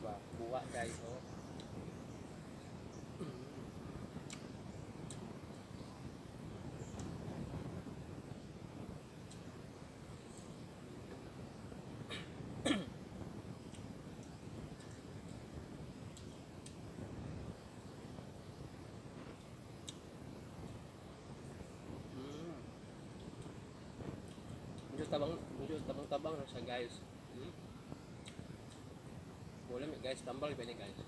ba? Buwa guys, oh. Medyo tabang-tabang na siya guys. Wala guys, tambal pa ni guys.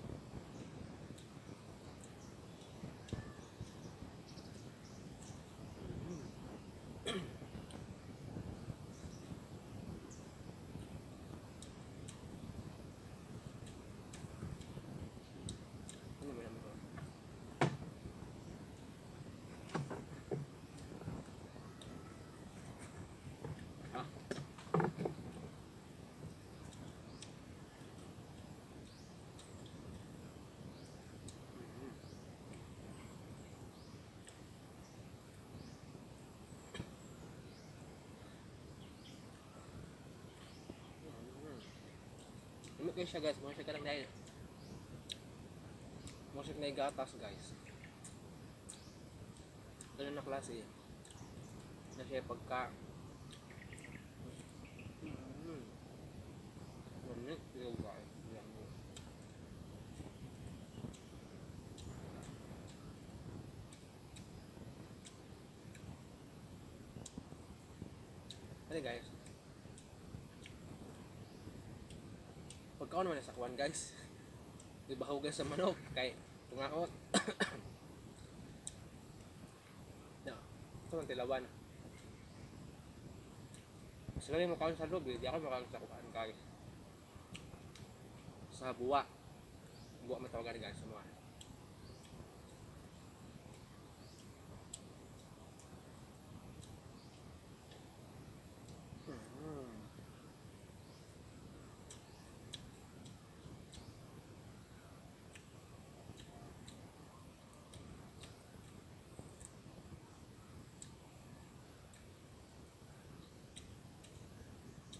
Ano kayo siya guys, mga siya ka lang dahil mga siya na gatas guys. Ano na klase na siya pagka yung guys. Ano guys, pagkaon naman sa kuwan guys, ibahugas sa manok kay tungaot. No, ito ang tilawan. Sila yung makaon sa loob, hindi ako makaon sa kuwan guys. Sa buwa. Buwa matawagan guys semua.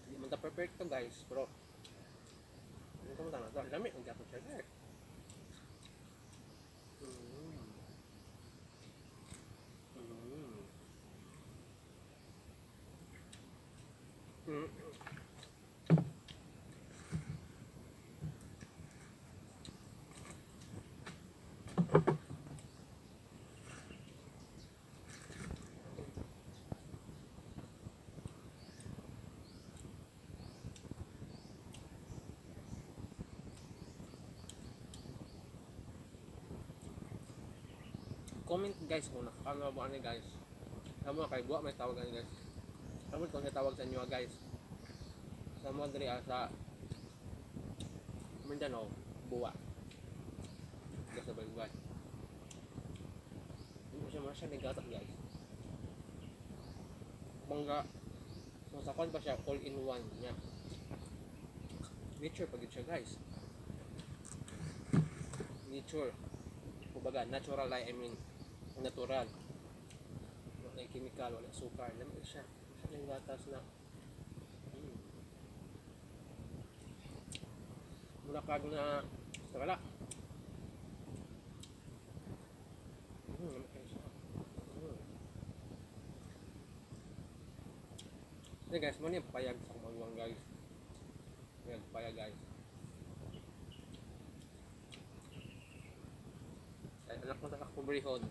Hindi man ta perfect to guys, pero ano ko man ta, lamig ang gato siya guys. Comment guys kung nakakano mo ano guys. Samo kay buwa may tawag ano guys. Samo kung may tawag sa inyo guys. Samo diri sa Mindanao, buwa. Guys sa Baliguan. Hindi siya masya negatak guys. Bangga. Masakon pa siya all in one niya. Nature pagid siya guys. Nature. Kumbaga natural I mean natural. Wala chemical, wala sukar. Lamig siya. Siya yung gatas na. Mula kag na wala. Hey guys, mo ni payag sa kumagwang guys. Ayan, payag guys. Ay, anak mo sa kubrihon.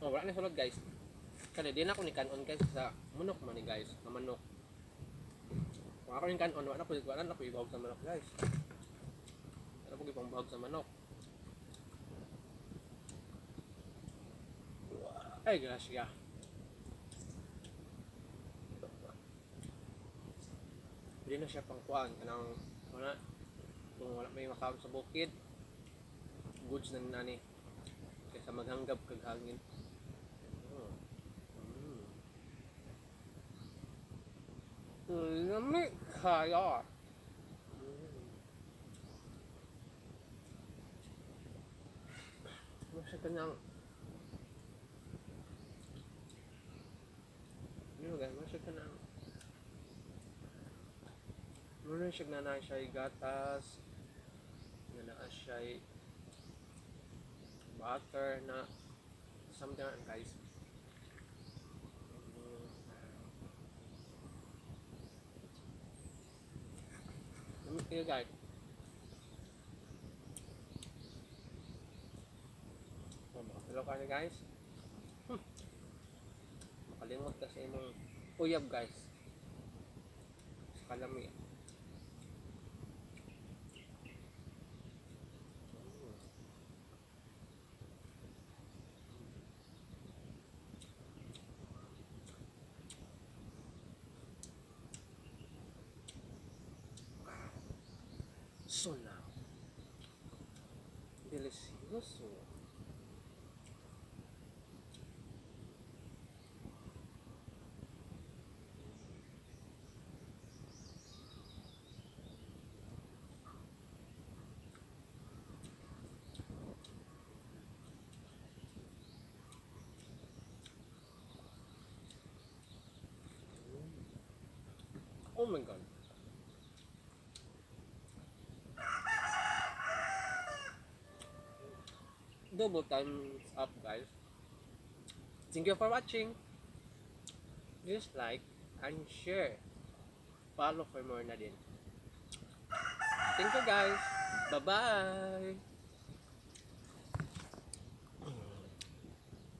Oh, wala na sulod guys. Kasi di na ako ni kanon guys sa manok man ni guys, na manok. Kung ako ni kanon, wala na ko ibawag sa manok guys. Wala ko ibang bahag sa manok. Ay, grasya. Hindi na siya pangkuan kanang wala kung wala may makawin sa bukid. Goods na nani. Kaysa maghanggap kag hangin. Lamig kaya. Masya kanyang siya ka na. Muna siya na siya gatas. Na siya butter na something like guys. Here guys. Hello ka na guys. Makalimot kasi imong uyab guys. Sa kalami. So now, delicioso. Oh my god. Double thumbs up guys. Thank you for watching. Please like and share. Follow for more na din. Thank you guys. Bye-bye.